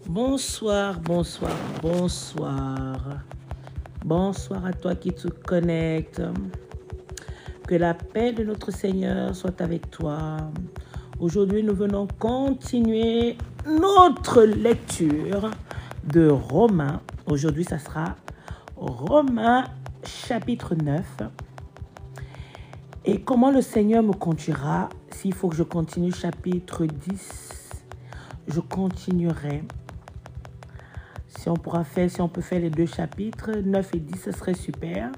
Bonsoir, bonsoir, bonsoir. Bonsoir à toi qui te connectes. Que la paix de notre Seigneur soit avec toi. Aujourd'hui, nous venons continuer notre lecture de Romains. Aujourd'hui, ça sera Romains chapitre 9. Et comment le Seigneur me conduira, s'il faut que je continue chapitre 10, je continuerai. Si on peut faire les deux chapitres, 9 et 10, ce serait super,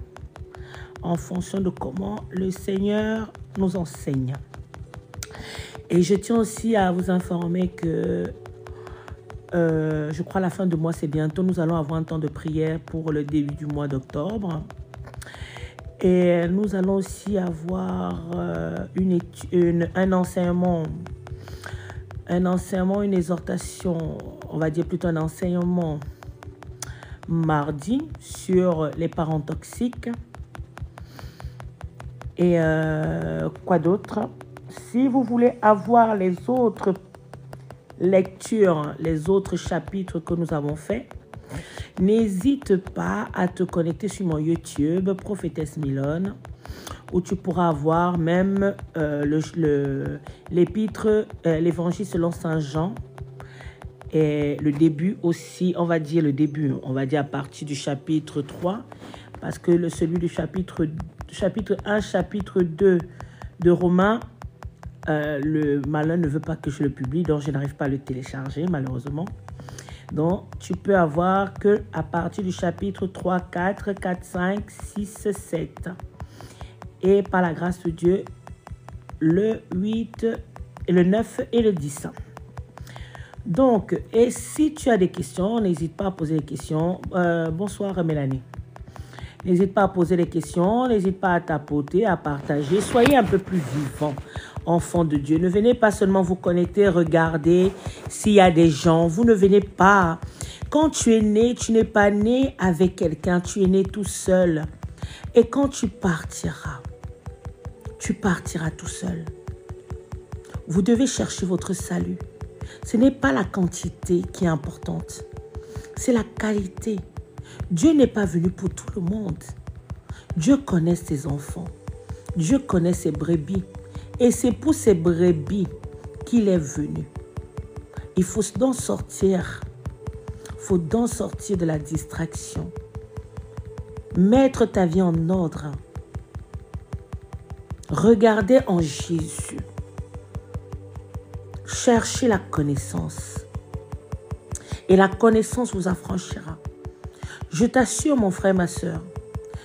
en fonction de comment le Seigneur nous enseigne. Et je tiens aussi à vous informer que, je crois à la fin du mois, c'est bientôt, nous allons avoir un temps de prière pour le début du mois d'octobre. Et nous allons aussi avoir un enseignement, une exhortation, on va dire plutôt un enseignement mardi sur les parents toxiques. Et quoi d'autre? Si vous voulez avoir les autres lectures, les autres chapitres que nous avons faits, n'hésite pas à te connecter sur mon YouTube, Prophétesse Milone, où tu pourras avoir même l'épître, l'évangile selon Saint Jean, et le début aussi, on va dire à partir du chapitre 3, parce que celui du chapitre 1, chapitre 2 de Romains, le malin ne veut pas que je le publie, donc je n'arrive pas à le télécharger, malheureusement. Donc, tu peux avoir que à partir du chapitre 3, 4, 4, 5, 6, 7. Et par la grâce de Dieu, le 8, le 9 et le 10. Donc, et si tu as des questions, n'hésite pas à poser des questions. Bonsoir Mélanie. N'hésite pas à poser des questions, n'hésite pas à tapoter, à partager. Soyez un peu plus vivants, enfants de Dieu. Ne venez pas seulement vous connecter, regarder s'il y a des gens. Vous ne venez pas. Quand tu es né, tu n'es pas né avec quelqu'un, tu es né tout seul. Et quand tu partiras tout seul. Vous devez chercher votre salut. Ce n'est pas la quantité qui est importante, c'est la qualité. Dieu n'est pas venu pour tout le monde. Dieu connaît ses enfants. Dieu connaît ses brebis. Et c'est pour ces brebis qu'il est venu. Il faut donc sortir. Il faut donc sortir de la distraction. Mettre ta vie en ordre. Regardez en Jésus. Cherchez la connaissance. Et la connaissance vous affranchira. Je t'assure, mon frère, ma soeur,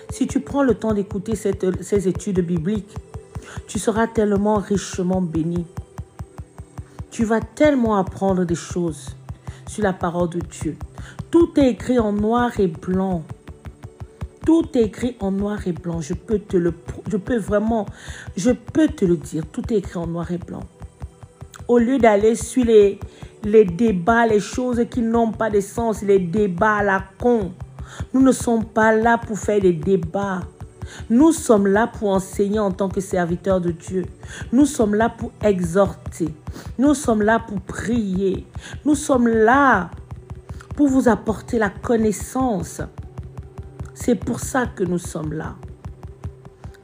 si tu prends le temps d'écouter ces études bibliques, tu seras tellement richement béni. Tu vas tellement apprendre des choses sur la parole de Dieu. Tout est écrit en noir et blanc. Tout est écrit en noir et blanc. Je peux te le dire. Tout est écrit en noir et blanc. Au lieu d'aller sur les débats, les choses qui n'ont pas de sens, les débats à la con. Nous ne sommes pas là pour faire des débats. Nous sommes là pour enseigner en tant que serviteurs de Dieu. Nous sommes là pour exhorter. Nous sommes là pour prier. Nous sommes là pour vous apporter la connaissance. C'est pour ça que nous sommes là.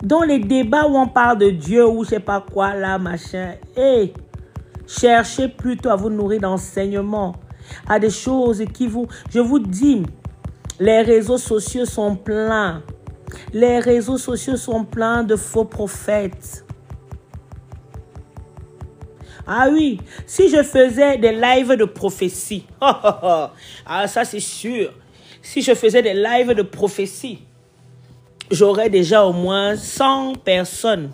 Dans les débats où on parle de Dieu ou je sais pas quoi là, machin, cherchez plutôt à vous nourrir d'enseignements, à des choses qui vous... Je vous dis, les réseaux sociaux sont pleins. Les réseaux sociaux sont pleins de faux prophètes. Ah oui, si je faisais des lives de prophétie, ah ça c'est sûr. Si je faisais des lives de prophétie, j'aurais déjà au moins 100 personnes.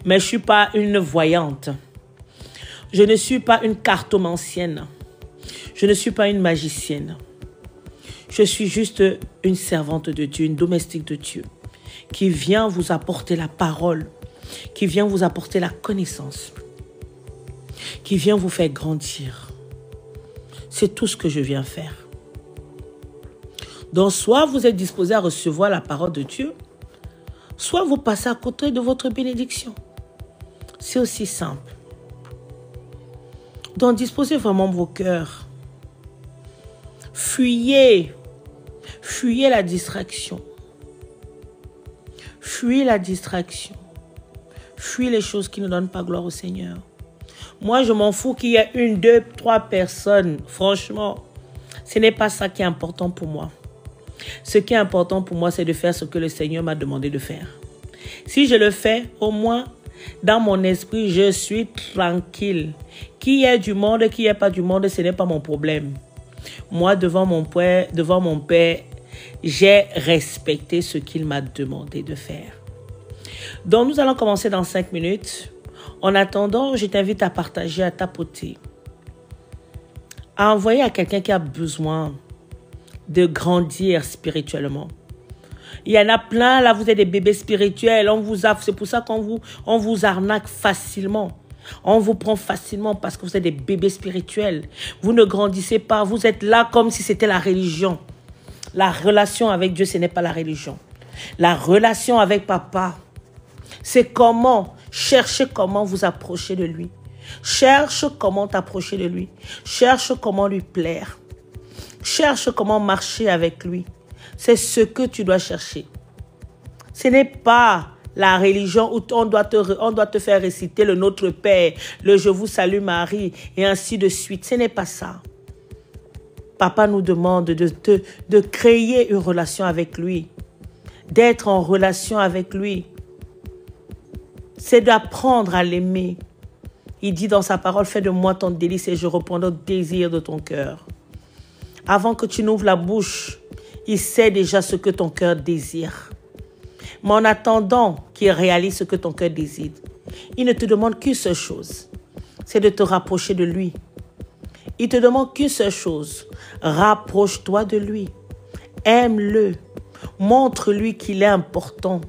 Mais je ne suis pas une voyante. Je ne suis pas une cartomancienne. Je ne suis pas une magicienne. Je suis juste une servante de Dieu, une domestique de Dieu, qui vient vous apporter la parole, qui vient vous apporter la connaissance, qui vient vous faire grandir. C'est tout ce que je viens faire. Donc, soit vous êtes disposé à recevoir la parole de Dieu, soit vous passez à côté de votre bénédiction. C'est aussi simple. Donc, disposez vraiment vos cœurs. Fuyez. Fuyez la distraction. Fuyez la distraction. Fuyez les choses qui ne donnent pas gloire au Seigneur. Moi, je m'en fous qu'il y ait 1, 2, 3 personnes. Franchement, ce n'est pas ça qui est important pour moi. Ce qui est important pour moi, c'est de faire ce que le Seigneur m'a demandé de faire. Si je le fais, au moins, dans mon esprit, je suis tranquille. Qu'il y ait du monde, qu'il n'y ait pas du monde, ce n'est pas mon problème. Moi, devant mon Père, j'ai respecté ce qu'il m'a demandé de faire. Donc, nous allons commencer dans 5 minutes. En attendant, je t'invite à partager, à tapoter, à envoyer à quelqu'un qui a besoin de grandir spirituellement. Il y en a plein, là, vous êtes des bébés spirituels. C'est pour ça on vous arnaque facilement. On vous prend facilement parce que vous êtes des bébés spirituels. Vous ne grandissez pas. Vous êtes là comme si c'était la religion. La relation avec Dieu, ce n'est pas la religion. La relation avec Papa, c'est comment, cherchez comment vous approcher de lui. Cherche comment t'approcher de lui. Cherche comment lui plaire. Cherche comment marcher avec lui. C'est ce que tu dois chercher. Ce n'est pas la religion où on doit te faire réciter le Notre Père, le Je vous salue Marie et ainsi de suite. Ce n'est pas ça. Papa nous demande de créer une relation avec lui, d'être en relation avec lui. C'est d'apprendre à l'aimer. Il dit dans sa parole, fais de moi ton délice et je répondrai au désir de ton cœur. Avant que tu n'ouvres la bouche, il sait déjà ce que ton cœur désire. Mais en attendant qu'il réalise ce que ton cœur désire, il ne te demande qu'une seule chose, c'est de te rapprocher de lui. Il te demande qu'une seule chose, rapproche-toi de lui, aime-le, montre-lui qu'il est important.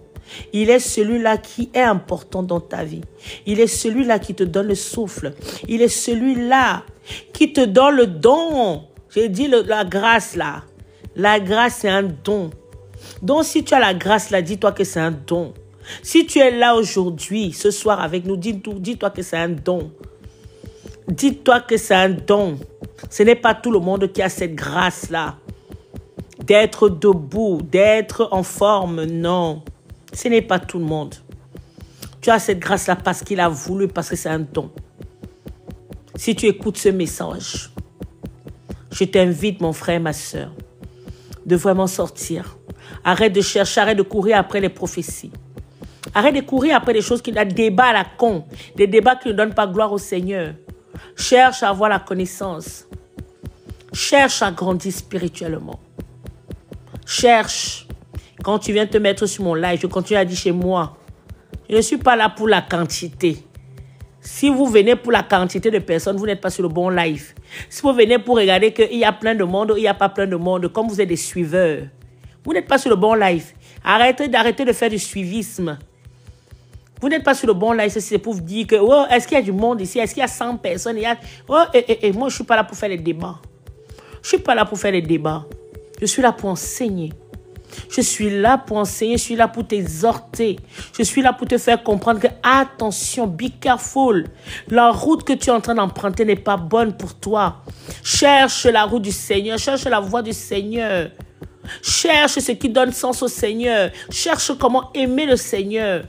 Il est celui-là qui est important dans ta vie. Il est celui-là qui te donne le souffle. Il est celui-là qui te donne le don. J'ai dit la grâce là. La grâce, c'est un don. Donc, si tu as la grâce là, dis-toi que c'est un don. Si tu es là aujourd'hui, ce soir avec nous, dis-toi que c'est un don. Dis-toi que c'est un don. Ce n'est pas tout le monde qui a cette grâce-là. D'être debout, d'être en forme, non. Ce n'est pas tout le monde. Tu as cette grâce-là parce qu'il a voulu, parce que c'est un don. Si tu écoutes ce message, je t'invite, mon frère, ma soeur, de vraiment sortir. Arrête de chercher, arrête de courir après les prophéties. Arrête de courir après des choses des débats à la con, des débats qui ne donnent pas gloire au Seigneur. Cherche à avoir la connaissance. Cherche à grandir spirituellement. Cherche. Quand tu viens te mettre sur mon live, je continue à dire chez moi, je ne suis pas là pour la quantité. Si vous venez pour la quantité de personnes, vous n'êtes pas sur le bon live. Si vous venez pour regarder qu'il y a plein de monde ou il n'y a pas plein de monde, comme vous êtes des suiveurs, vous n'êtes pas sur le bon live. Arrêtez de faire du suivisme. Vous n'êtes pas sur le bon live, c'est pour vous dire que, oh, est-ce qu'il y a du monde ici? Est-ce qu'il y a 100 personnes? Moi, je ne suis pas là pour faire les débats. Je ne suis pas là pour faire les débats. Je suis là pour enseigner. Je suis là pour enseigner, je suis là pour t'exhorter. Je suis là pour te faire comprendre que, attention, be careful. La route que tu es en train d'emprunter n'est pas bonne pour toi. Cherche la route du Seigneur, cherche la voie du Seigneur. Cherche ce qui donne sens au Seigneur. Cherche comment aimer le Seigneur.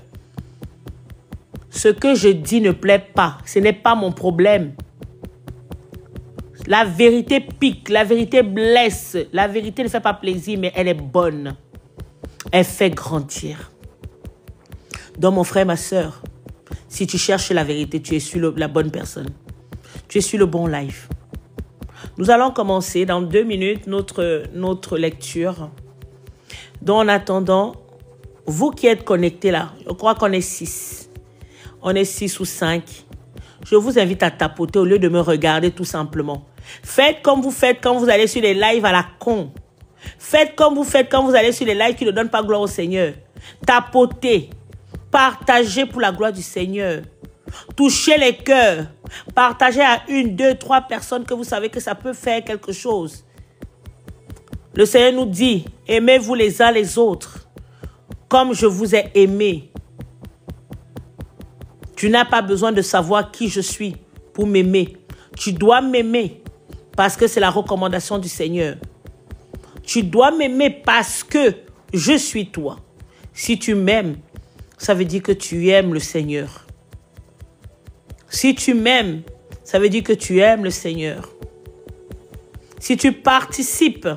Ce que je dis ne plaît pas. Ce n'est pas mon problème. La vérité pique, la vérité blesse. La vérité ne fait pas plaisir, mais elle est bonne. Elle fait grandir. Donc, mon frère, ma soeur, Si tu cherches la vérité, tu es sur la bonne personne. Tu es sur le bon live. Nous allons commencer dans 2 minutes notre lecture. Donc, en attendant, vous qui êtes connectés là, je crois qu'on est 6. On est 6 ou 5. Je vous invite à tapoter au lieu de me regarder tout simplement. Faites comme vous faites quand vous allez sur les lives à la con. Faites comme vous faites quand vous allez sur les lives qui ne donnent pas gloire au Seigneur. Tapotez. Partagez pour la gloire du Seigneur. Touchez les cœurs. Partagez à 1, 2, 3 personnes que vous savez que ça peut faire quelque chose. Le Seigneur nous dit, aimez-vous les uns les autres comme je vous ai aimé. Tu n'as pas besoin de savoir qui je suis pour m'aimer. Tu dois m'aimer parce que c'est la recommandation du Seigneur. Tu dois m'aimer parce que je suis toi. Si tu m'aimes, ça veut dire que tu aimes le Seigneur. Si tu m'aimes, ça veut dire que tu aimes le Seigneur. Si tu participes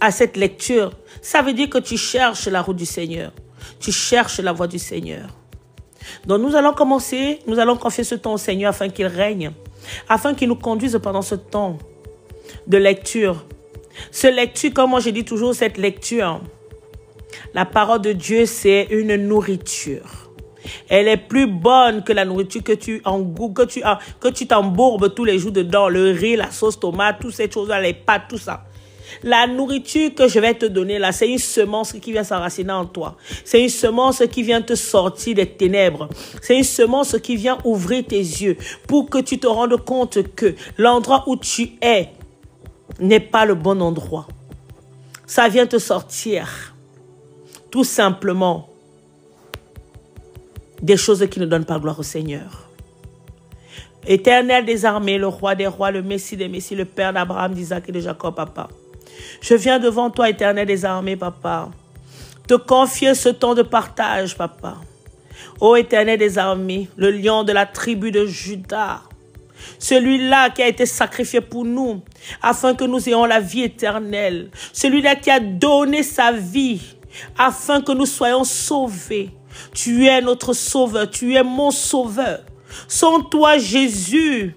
à cette lecture, ça veut dire que tu cherches la route du Seigneur. Tu cherches la voie du Seigneur. Donc nous allons commencer, nous allons confier ce temps au Seigneur afin qu'il règne, afin qu'il nous conduise pendant ce temps de lecture. Ce lecture, comme moi je dis toujours, cette lecture, la parole de Dieu, c'est une nourriture. Elle est plus bonne que la nourriture que tu t'embourbes tous les jours dedans. Le riz, la sauce tomate, toutes ces choses-là, les pâtes, tout ça. La nourriture que je vais te donner là, c'est une semence qui vient s'enraciner en toi. C'est une semence qui vient te sortir des ténèbres. C'est une semence qui vient ouvrir tes yeux pour que tu te rendes compte que l'endroit où tu es n'est pas le bon endroit. Ça vient te sortir tout simplement des choses qui ne donnent pas gloire au Seigneur. Éternel des armées, le roi des rois, le Messie des Messies, le Père d'Abraham, d'Isaac et de Jacob, papa. Je viens devant toi, Éternel des armées, papa, te confier ce temps de partage, papa. Ô Éternel des armées, le lion de la tribu de Juda, celui-là qui a été sacrifié pour nous, afin que nous ayons la vie éternelle. Celui-là qui a donné sa vie, afin que nous soyons sauvés. Tu es notre sauveur, tu es mon sauveur. Sans toi, Jésus,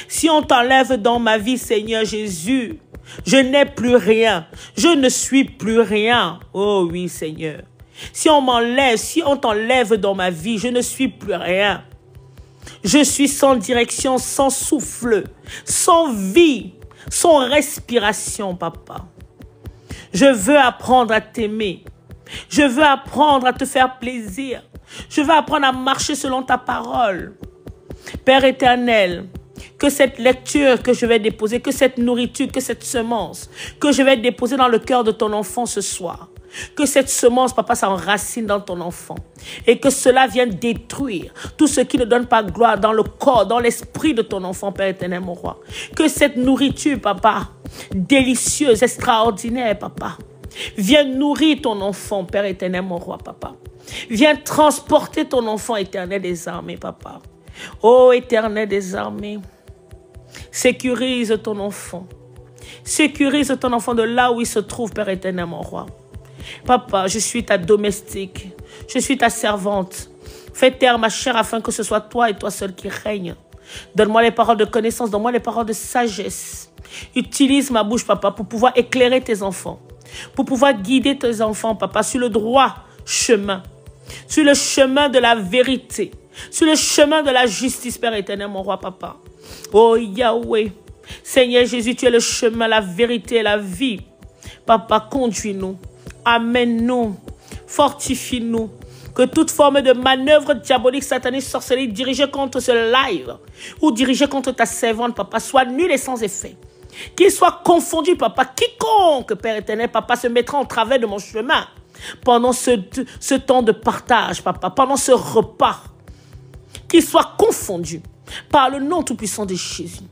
si on t'enlève dans ma vie, Seigneur Jésus, je n'ai plus rien. Je ne suis plus rien. Oh oui, Seigneur. Si on m'enlève, si on t'enlève dans ma vie, je ne suis plus rien. Je suis sans direction, sans souffle, sans vie, sans respiration, papa. Je veux apprendre à t'aimer. Je veux apprendre à te faire plaisir. Je veux apprendre à marcher selon ta parole. Père éternel, que cette lecture que je vais déposer, que cette nourriture, que cette semence que je vais déposer dans le cœur de ton enfant ce soir, que cette semence, papa, s'enracine dans ton enfant et que cela vienne détruire tout ce qui ne donne pas gloire dans le corps, dans l'esprit de ton enfant, Père éternel, mon roi. Que cette nourriture, papa, délicieuse, extraordinaire, papa, viens nourrir ton enfant, Père éternel, mon roi, papa. Viens transporter ton enfant, Éternel des armées, papa. Ô Éternel des armées, sécurise ton enfant. Sécurise ton enfant de là où il se trouve, Père éternel, mon roi. Papa, je suis ta domestique. Je suis ta servante. Fais taire ma chair afin que ce soit toi et toi seul qui règne. Donne-moi les paroles de connaissance, donne-moi les paroles de sagesse. Utilise ma bouche, papa, pour pouvoir éclairer tes enfants. Pour pouvoir guider tes enfants, papa, sur le droit chemin. Sur le chemin de la vérité. Sur le chemin de la justice, Père éternel, mon roi, papa. Oh Yahweh, Seigneur Jésus, tu es le chemin, la vérité et la vie. Papa, conduis-nous, amène-nous, fortifie-nous. Que toute forme de manœuvre diabolique, satanique, sorcellerie dirigée contre ce live ou dirigée contre ta servante, papa, soit nulle et sans effet. Qu'il soit confondu, papa. Quiconque, Père éternel, papa, se mettra en travers de mon chemin pendant ce temps de partage, papa, pendant ce repas. Qu'il soit confondu par le nom tout-puissant de Jésus.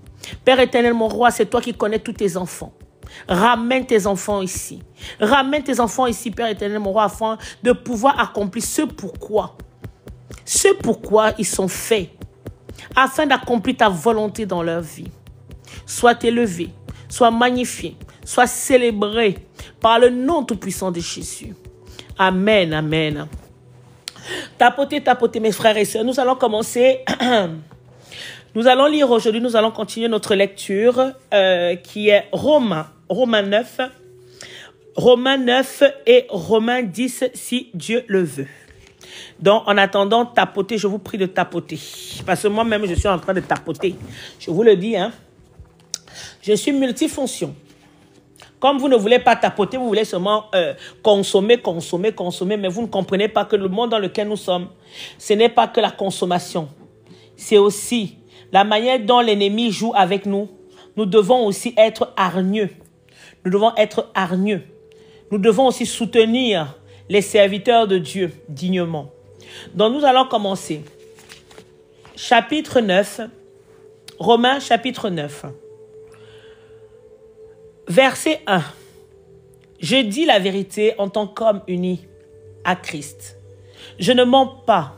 Père éternel, mon roi, c'est toi qui connais tous tes enfants. Ramène tes enfants ici. Ramène tes enfants ici, Père éternel, mon roi, afin de pouvoir accomplir ce pourquoi ils sont faits, afin d'accomplir ta volonté dans leur vie. Sois élevé, sois magnifié, sois célébré par le nom tout-puissant de Jésus. Amen, amen. Tapotez, tapotez, mes frères et sœurs. Nous allons commencer. Nous allons lire aujourd'hui, nous allons continuer notre lecture qui est Romains 9 et Romains 10 si Dieu le veut. Donc, en attendant, tapotez, je vous prie de tapoter. Parce que moi-même, je suis en train de tapoter. Je vous le dis, hein. Je suis multifonction. Comme vous ne voulez pas tapoter, vous voulez seulement consommer, mais vous ne comprenez pas que le monde dans lequel nous sommes, ce n'est pas que la consommation. C'est aussi la manière dont l'ennemi joue avec nous. Nous devons aussi être hargneux. Nous devons être hargneux. Nous devons aussi soutenir les serviteurs de Dieu dignement. Donc nous allons commencer. Chapitre 9. Romains chapitre 9. Verset 1. Je dis la vérité en tant qu'homme uni à Christ. Je ne mens pas.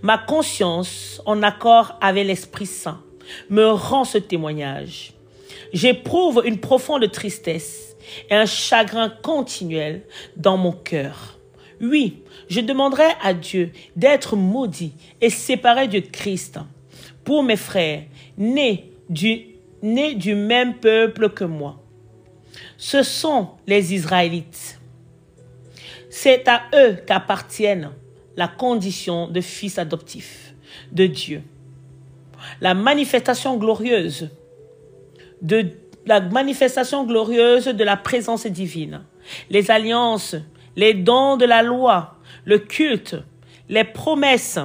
Ma conscience, en accord avec l'Esprit Saint, me rend ce témoignage. J'éprouve une profonde tristesse et un chagrin continuel dans mon cœur. Oui, je demanderai à Dieu d'être maudit et séparé de Christ pour mes frères, nés du même peuple que moi. Ce sont les Israélites. C'est à eux qu'appartiennent la condition de fils adoptifs de Dieu. La manifestation glorieuse de la présence divine, les alliances, les dons de la loi, le culte, les promesses.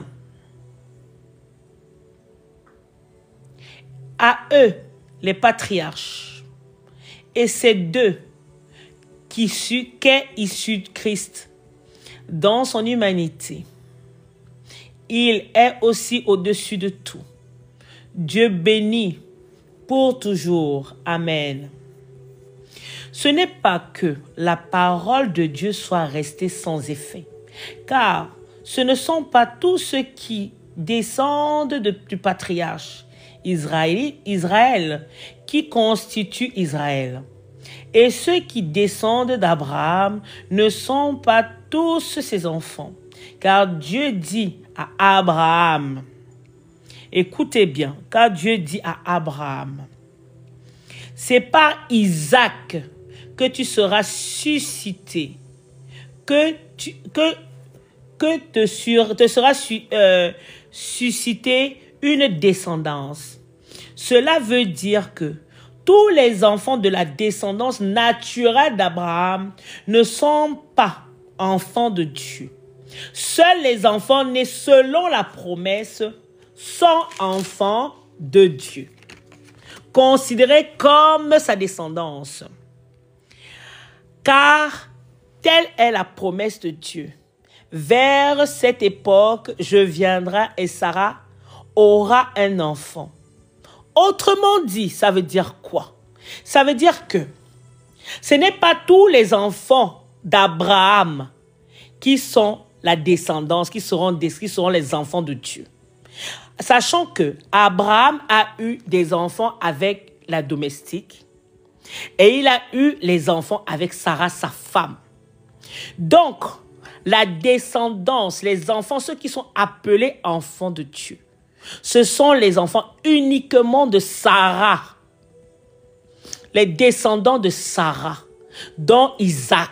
À eux, les patriarches. Et c'est d'eux qu'est issu Christ dans son humanité. Il est aussi au-dessus de tout. Dieu béni pour toujours. Amen. Ce n'est pas que la parole de Dieu soit restée sans effet, car ce ne sont pas tous ceux qui descendent du patriarche Israël qui constituent Israël. Et ceux qui descendent d'Abraham ne sont pas tous ses enfants, car Dieu dit à Abraham, écoutez bien, car Dieu dit à Abraham, c'est par Isaac que tu seras suscité, que te sera suscité une descendance. Cela veut dire que tous les enfants de la descendance naturelle d'Abraham ne sont pas enfants de Dieu. Seuls les enfants nés selon la promesse sont enfants de Dieu, considérés comme sa descendance. Car telle est la promesse de Dieu. Vers cette époque, je viendrai et Sarah aura un enfant. Autrement dit, ça veut dire quoi? Ça veut dire que ce n'est pas tous les enfants d'Abraham qui sont la descendance, qui seront les enfants de Dieu. Sachant que Abraham a eu des enfants avec la domestique et il a eu les enfants avec Sarah, sa femme. Donc, la descendance, les enfants, ceux qui sont appelés enfants de Dieu, ce sont les enfants uniquement de Sarah, les descendants de Sarah, dont Isaac.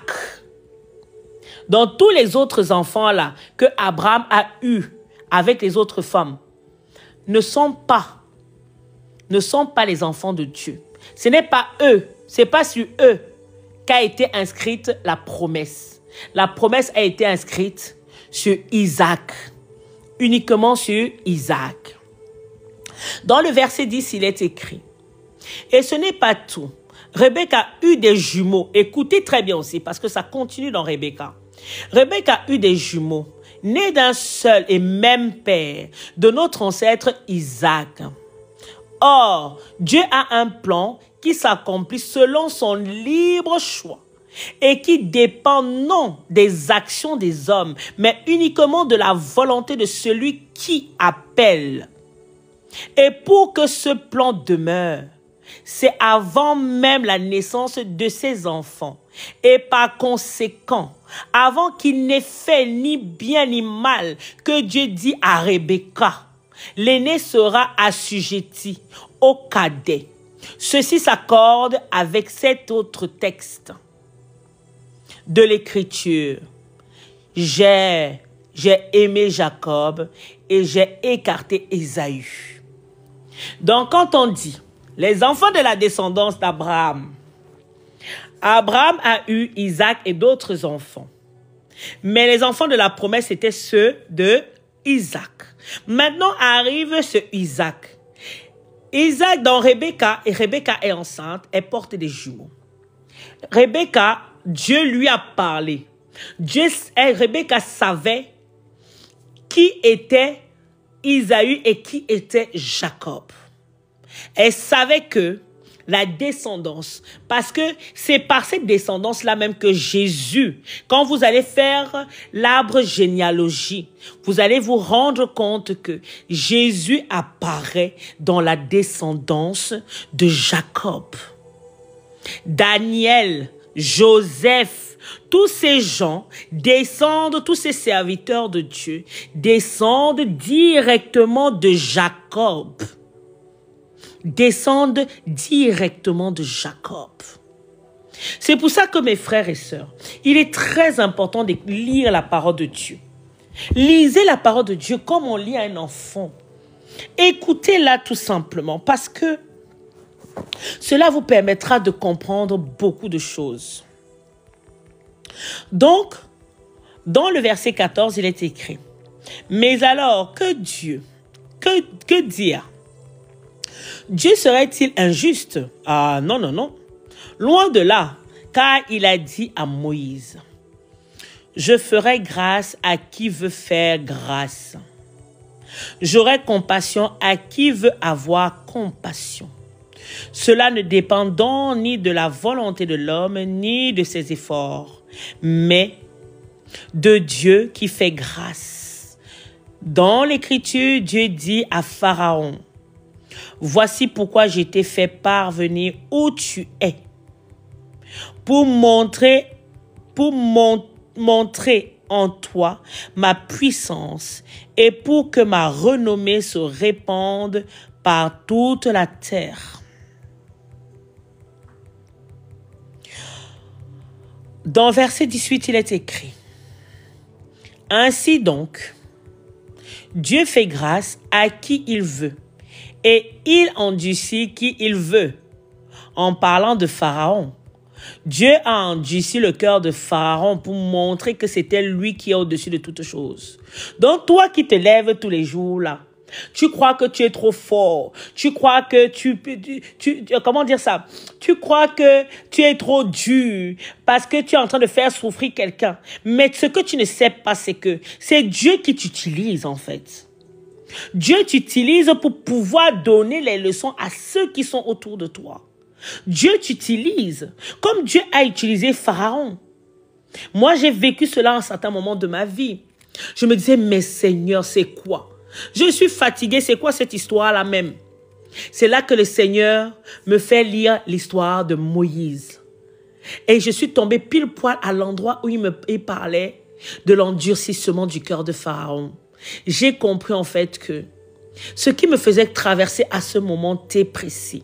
Donc tous les autres enfants-là que Abraham a eus avec les autres femmes ne sont pas les enfants de Dieu. Ce n'est pas eux, c'est pas sur eux qu'a été inscrite la promesse. La promesse a été inscrite sur Isaac. Uniquement sur Isaac. Dans le verset 10, il est écrit, et ce n'est pas tout. Rebecca a eu des jumeaux. Écoutez très bien aussi, parce que ça continue dans Rebecca. Rebecca a eu des jumeaux, nés d'un seul et même père, de notre ancêtre Isaac. Or, Dieu a un plan qui s'accomplit selon son libre choix et qui dépend non des actions des hommes, mais uniquement de la volonté de celui qui appelle. Et pour que ce plan demeure, c'est avant même la naissance de ses enfants. Et par conséquent, avant qu'il n'ait fait ni bien ni mal, que Dieu dit à Rebecca, l'aîné sera assujetti au cadet. Ceci s'accorde avec cet autre texte de l'Écriture. J'ai aimé Jacob et j'ai écarté Ésaü. Donc quand on dit les enfants de la descendance d'Abraham, Abraham a eu Isaac et d'autres enfants. Mais les enfants de la promesse étaient ceux de Isaac. Maintenant arrive ce Isaac. Isaac dans Rebecca, et Rebecca est enceinte, elle porte des jumeaux. Rebecca, Dieu lui a parlé. Rebecca savait qui était Isaü et qui était Jacob. Elle savait que la descendance, parce que c'est par cette descendance-là même que Jésus, quand vous allez faire l'arbre généalogie, vous allez vous rendre compte que Jésus apparaît dans la descendance de Jacob. Daniel, Joseph, tous ces gens descendent, tous ces serviteurs de Dieu descendent directement de Jacob. Descendent directement de Jacob. C'est pour ça que mes frères et sœurs, il est très important de lire la parole de Dieu. Lisez la parole de Dieu comme on lit à un enfant. Écoutez-la tout simplement parce que cela vous permettra de comprendre beaucoup de choses. Donc, dans le verset 14, il est écrit, « Mais alors, que Dieu, que dire? Dieu serait-il injuste? Ah non, non, non. Loin de là, car il a dit à Moïse, « Je ferai grâce à qui veut faire grâce. J'aurai compassion à qui veut avoir compassion. Cela ne dépend donc ni de la volonté de l'homme, ni de ses efforts, mais de Dieu qui fait grâce. » Dans l'Écriture, Dieu dit à Pharaon, « Voici pourquoi je t'ai fait parvenir où tu es, pour montrer en toi ma puissance et pour que ma renommée se répande par toute la terre. » Dans verset 18, il est écrit, « Ainsi donc, Dieu fait grâce à qui il veut, et il endurcit qui il veut. » En parlant de Pharaon, Dieu a endurci le cœur de Pharaon pour montrer que c'était lui qui est au-dessus de toutes choses. Donc toi qui te lèves tous les jours là, tu crois que tu es trop fort, tu crois que comment dire ça? Tu crois que tu es trop dur parce que tu es en train de faire souffrir quelqu'un. Mais ce que tu ne sais pas, c'est que c'est Dieu qui t'utilise en fait. Dieu t'utilise pour pouvoir donner les leçons à ceux qui sont autour de toi. Dieu t'utilise comme Dieu a utilisé Pharaon. Moi, j'ai vécu cela à un certain moment de ma vie. Je me disais, mais Seigneur, c'est quoi? Je suis fatiguée, c'est quoi cette histoire-là même? C'est là que le Seigneur me fait lire l'histoire de Moïse. Et je suis tombée pile poil à l'endroit où il parlait de l'endurcissement du cœur de Pharaon. J'ai compris en fait que ce qui me faisait traverser à ce moment T précis,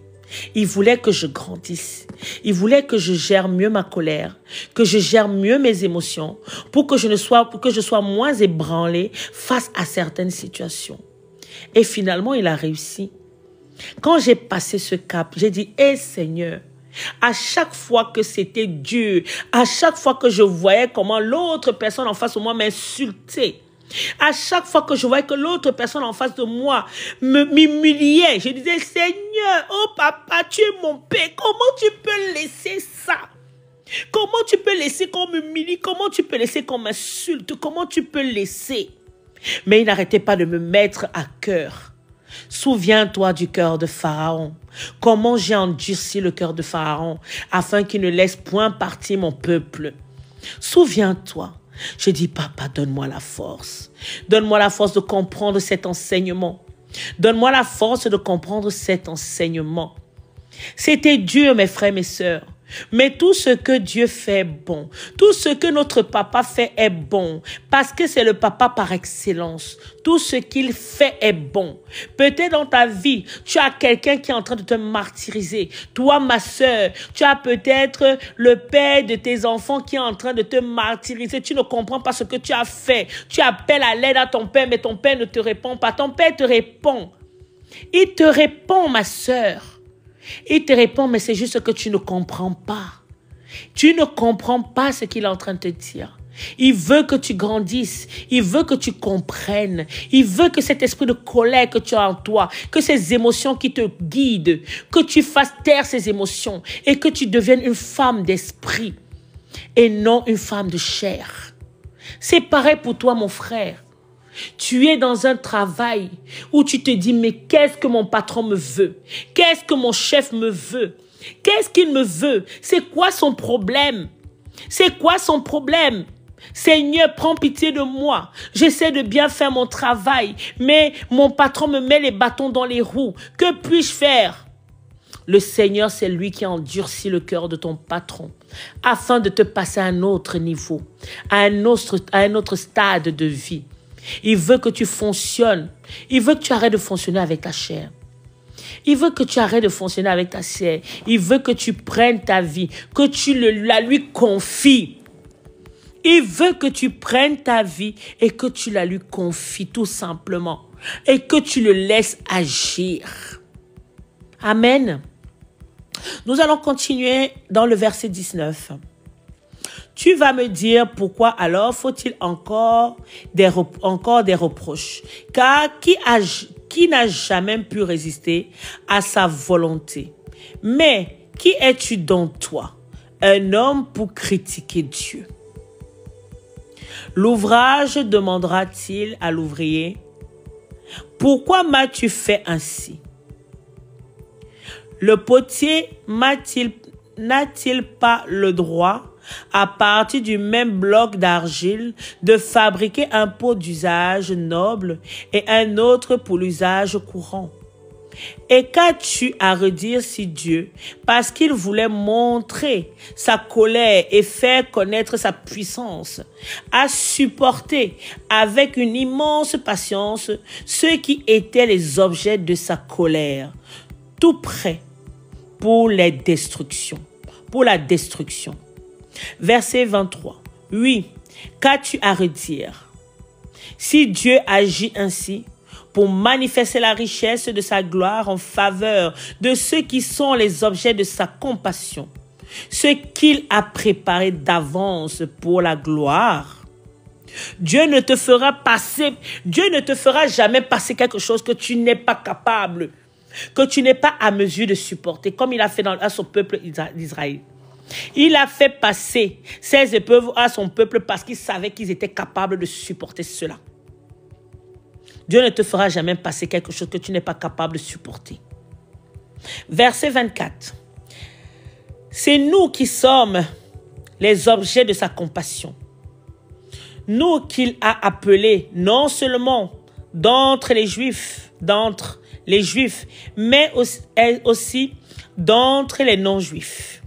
il voulait que je grandisse. Il voulait que je gère mieux ma colère, que je gère mieux mes émotions, pour que je sois moins ébranlée face à certaines situations. Et finalement, il a réussi. Quand j'ai passé ce cap, j'ai dit, hé Seigneur, à chaque fois que c'était dur, à chaque fois que je voyais comment l'autre personne en face de moi m'insultait, à chaque fois que je voyais que l'autre personne en face de moi m'humiliait, je disais, Seigneur, oh papa, tu es mon père, comment tu peux laisser ça? Comment tu peux laisser qu'on m'humilie? Comment tu peux laisser qu'on m'insulte? Comment tu peux laisser? Mais il n'arrêtait pas de me mettre à cœur. Souviens-toi du cœur de Pharaon. Comment j'ai endurci le cœur de Pharaon afin qu'il ne laisse point partir mon peuple. Souviens-toi. Je dis, papa, donne-moi la force. Donne-moi la force de comprendre cet enseignement. Donne-moi la force de comprendre cet enseignement. C'était dur, mes frères, mes sœurs. Mais tout ce que Dieu fait est bon. Tout ce que notre papa fait est bon. Parce que c'est le papa par excellence. Tout ce qu'il fait est bon. Peut-être dans ta vie, tu as quelqu'un qui est en train de te martyriser. Toi, ma sœur, tu as peut-être le père de tes enfants qui est en train de te martyriser. Tu ne comprends pas ce que tu as fait. Tu appelles à l'aide à ton père, mais ton père ne te répond pas. Ton père te répond. Il te répond, ma sœur. Il te répond, mais c'est juste que tu ne comprends pas. Tu ne comprends pas ce qu'il est en train de te dire. Il veut que tu grandisses. Il veut que tu comprennes. Il veut que cet esprit de colère que tu as en toi, que ces émotions qui te guident, que tu fasses taire ces émotions et que tu deviennes une femme d'esprit et non une femme de chair. C'est pareil pour toi, mon frère. Tu es dans un travail où tu te dis, mais qu'est-ce que mon patron me veut? Qu'est-ce que mon chef me veut? Qu'est-ce qu'il me veut? C'est quoi son problème? C'est quoi son problème? Seigneur, prends pitié de moi. J'essaie de bien faire mon travail, mais mon patron me met les bâtons dans les roues. Que puis-je faire? Le Seigneur, c'est lui qui endurcit le cœur de ton patron afin de te passer à un autre niveau, à un autre stade de vie. Il veut que tu fonctionnes. Il veut que tu arrêtes de fonctionner avec ta chair. Il veut que tu arrêtes de fonctionner avec ta chair. Il veut que tu prennes ta vie, que tu la lui confies. Il veut que tu prennes ta vie et que tu la lui confies tout simplement. Et que tu le laisses agir. Amen. Nous allons continuer dans le verset 19. Tu vas me dire pourquoi alors faut-il encore des reproches? Car qui n'a jamais pu résister à sa volonté? Mais qui es-tu donc toi, un homme pour critiquer Dieu? L'ouvrage demandera-t-il à l'ouvrier? Pourquoi m'as-tu fait ainsi? Le potier n'a-t-il pas le droit, à partir du même bloc d'argile, de fabriquer un pot d'usage noble et un autre pour l'usage courant? Et qu'as-tu à redire si Dieu, parce qu'il voulait montrer sa colère et faire connaître sa puissance, a supporté avec une immense patience ceux qui étaient les objets de sa colère, tout prêt pour la destruction. Verset 23. Oui, qu'as-tu à redire? Si Dieu agit ainsi pour manifester la richesse de sa gloire en faveur de ceux qui sont les objets de sa compassion, ceux qu'il a préparés d'avance pour la gloire, Dieu ne te fera jamais passer quelque chose que tu n'es pas capable, que tu n'es pas à mesure de supporter, comme il a fait à son peuple d'Israël. Il a fait passer ces épreuves à son peuple parce qu'il savait qu'ils étaient capables de supporter cela. Dieu ne te fera jamais passer quelque chose que tu n'es pas capable de supporter. Verset 24. C'est nous qui sommes les objets de sa compassion. Nous qu'il a appelés non seulement d'entre les Juifs, mais aussi d'entre les non-Juifs.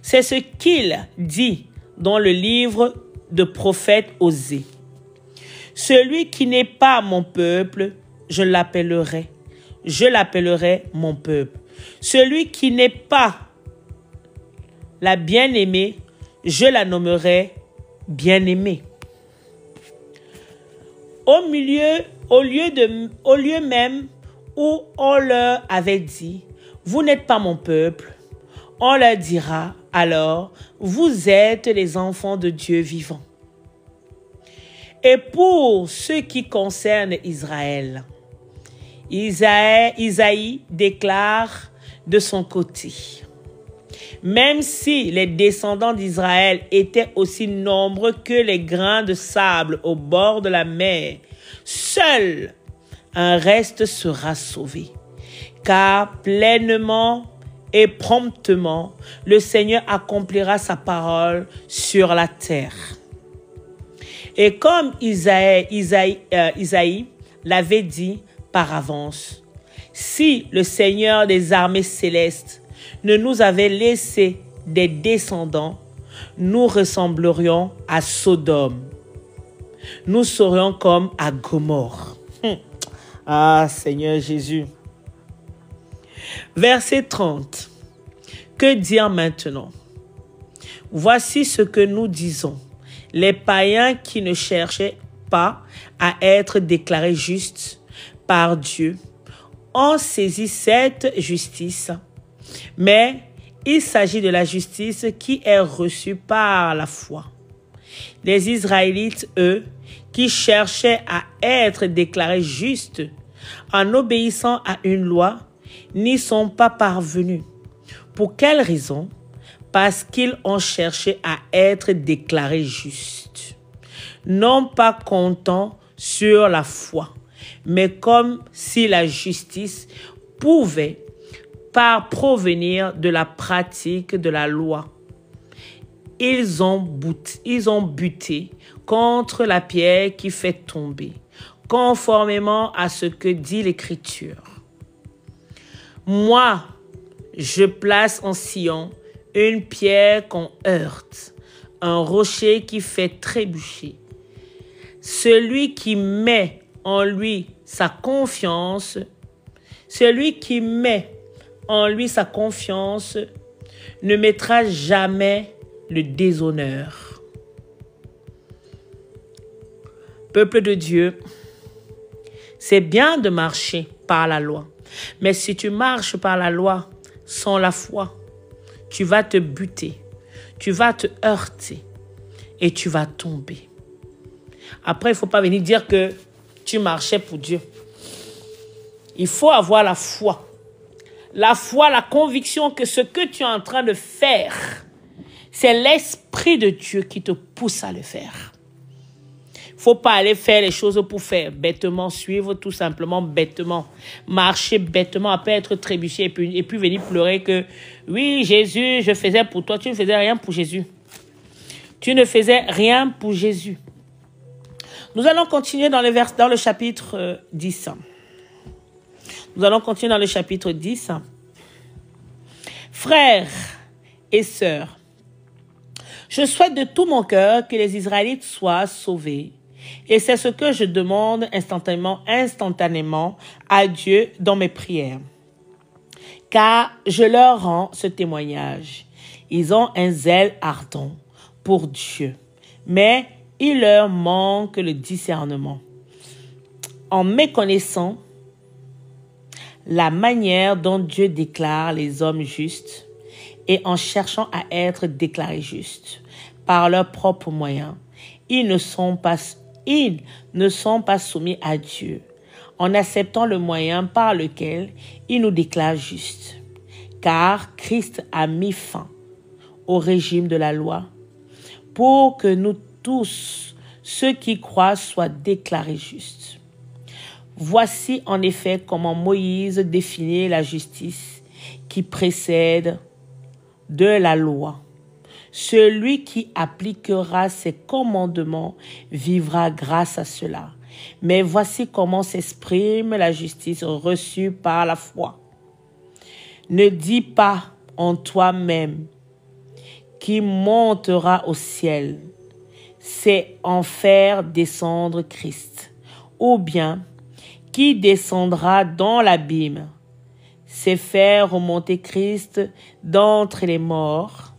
C'est ce qu'il dit dans le livre de prophète Osée. Celui qui n'est pas mon peuple, je l'appellerai mon peuple. Celui qui n'est pas la bien-aimée, je la nommerai bien-aimée. Au lieu même où on leur avait dit, vous n'êtes pas mon peuple, on leur dira alors, vous êtes les enfants de Dieu vivant. Et pour ce qui concerne Israël, Isaïe déclare de son côté, même si les descendants d'Israël étaient aussi nombreux que les grains de sable au bord de la mer, seul un reste sera sauvé, car pleinement et promptement, le Seigneur accomplira sa parole sur la terre. Et comme Isaïe l'avait dit par avance, si le Seigneur des armées célestes ne nous avait laissé des descendants, nous ressemblerions à Sodome. Nous serions comme à Gomorrhe. Ah, Seigneur Jésus. Verset 30. Que dire maintenant? Voici ce que nous disons. Les païens qui ne cherchaient pas à être déclarés justes par Dieu ont saisi cette justice, mais il s'agit de la justice qui est reçue par la foi. Les Israélites, eux, qui cherchaient à être déclarés justes en obéissant à une loi, n'y sont pas parvenus. Pour quelle raison? Parce qu'ils ont cherché à être déclarés justes, non pas comptant sur la foi, mais comme si la justice pouvait provenir de la pratique de la loi. Ils ont buté contre la pierre qui fait tomber, conformément à ce que dit l'Écriture. Moi, je place en Sion une pierre qu'on heurte, un rocher qui fait trébucher. Celui qui met en lui sa confiance, ne mettra jamais le déshonneur. Peuple de Dieu, c'est bien de marcher par la loi. Mais si tu marches par la loi sans la foi, tu vas te buter, tu vas te heurter et tu vas tomber. Après, il ne faut pas venir dire que tu marchais pour Dieu. Il faut avoir la foi. La foi, la conviction que ce que tu es en train de faire, c'est l'Esprit de Dieu qui te pousse à le faire. Il ne faut pas aller faire les choses pour faire bêtement, suivre tout simplement bêtement, marcher bêtement, après être trébuché et puis venir pleurer que oui, Jésus, je faisais pour toi. Tu ne faisais rien pour Jésus. Tu ne faisais rien pour Jésus. Nous allons continuer dans le chapitre 10. Nous allons continuer dans le chapitre 10. Frères et sœurs, je souhaite de tout mon cœur que les Israélites soient sauvés. Et c'est ce que je demande instantanément à Dieu dans mes prières. Car je leur rends ce témoignage. Ils ont un zèle ardent pour Dieu, mais il leur manque le discernement. En méconnaissant la manière dont Dieu déclare les hommes justes et en cherchant à être déclarés justes par leurs propres moyens, ils ne sont pas soumis à Dieu en acceptant le moyen par lequel il nous déclare justes. Car Christ a mis fin au régime de la loi pour que nous tous, ceux qui croient, soient déclarés justes. Voici en effet comment Moïse définit la justice qui précède de la loi. Celui qui appliquera ses commandements vivra grâce à cela. Mais voici comment s'exprime la justice reçue par la foi. Ne dis pas en toi-même qui montera au ciel, c'est en faire descendre Christ, ou bien qui descendra dans l'abîme, c'est faire remonter Christ d'entre les morts.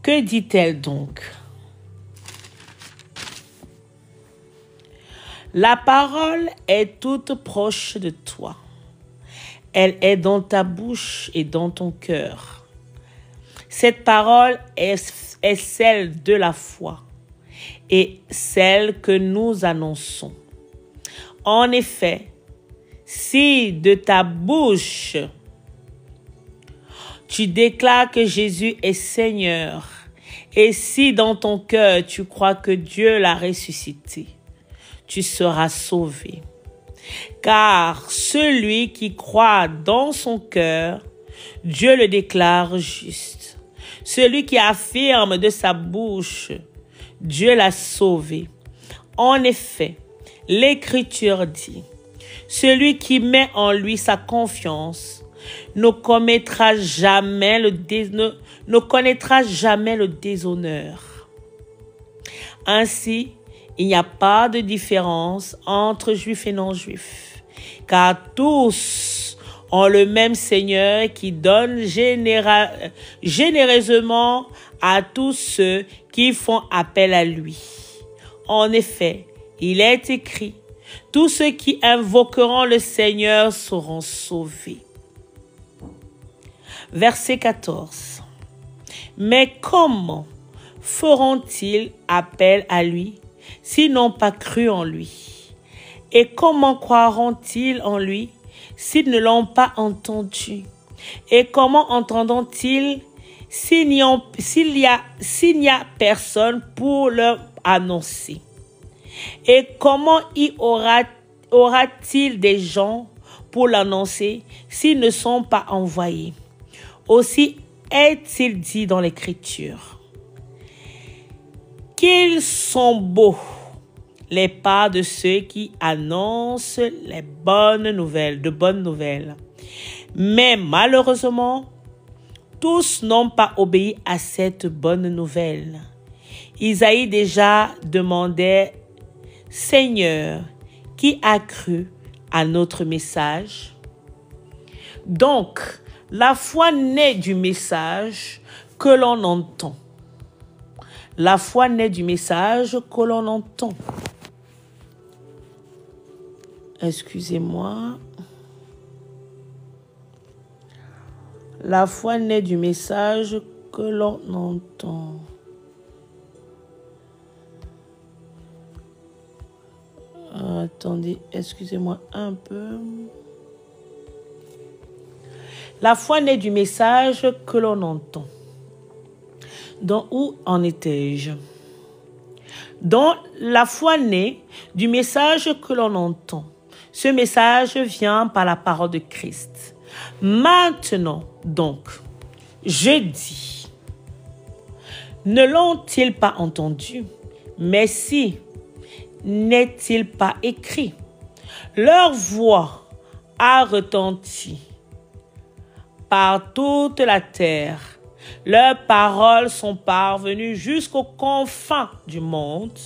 Que dit-elle donc? La parole est toute proche de toi. Elle est dans ta bouche et dans ton cœur. Cette parole est celle de la foi et celle que nous annonçons. En effet, si de ta bouche tu déclares que Jésus est Seigneur, et si dans ton cœur tu crois que Dieu l'a ressuscité, tu seras sauvé. Car celui qui croit dans son cœur, Dieu le déclare juste. Celui qui affirme de sa bouche, Dieu l'a sauvé. En effet, l'Écriture dit, Celui qui met en lui sa confiance ne connaîtra jamais le déshonneur. Ainsi, il n'y a pas de différence entre juifs et non-juifs, car tous ont le même Seigneur qui donne généreusement à tous ceux qui font appel à lui. En effet, il est écrit, tous ceux qui invoqueront le Seigneur seront sauvés. Verset 14. Mais comment feront-ils appel à lui s'ils n'ont pas cru en lui? Et comment croiront-ils en lui s'ils ne l'ont pas entendu? Et comment entendront-ils s'il n'y a personne pour leur annoncer? Et comment y aura-t-il des gens pour l'annoncer s'ils ne sont pas envoyés? Aussi est-il dit dans l'Écriture qu'ils sont beaux les pas de ceux qui annoncent de bonnes nouvelles. Mais malheureusement, tous n'ont pas obéi à cette bonne nouvelle. Isaïe déjà demandait, Seigneur, qui a cru à notre message? Donc, la foi naît du message que l'on entend. La foi naît du message que l'on entend. Excusez-moi. La foi naît du message que l'on entend. Attendez, excusez-moi un peu. La foi naît du message que l'on entend. Donc, où en étais-je? Donc, la foi naît du message que l'on entend. Ce message vient par la parole de Christ. Maintenant, donc, je dis, ne l'ont-ils pas entendu? Mais si, n'est-il pas écrit? Leur voix a retenti par toute la terre. Leurs paroles sont parvenues jusqu'aux confins du monde.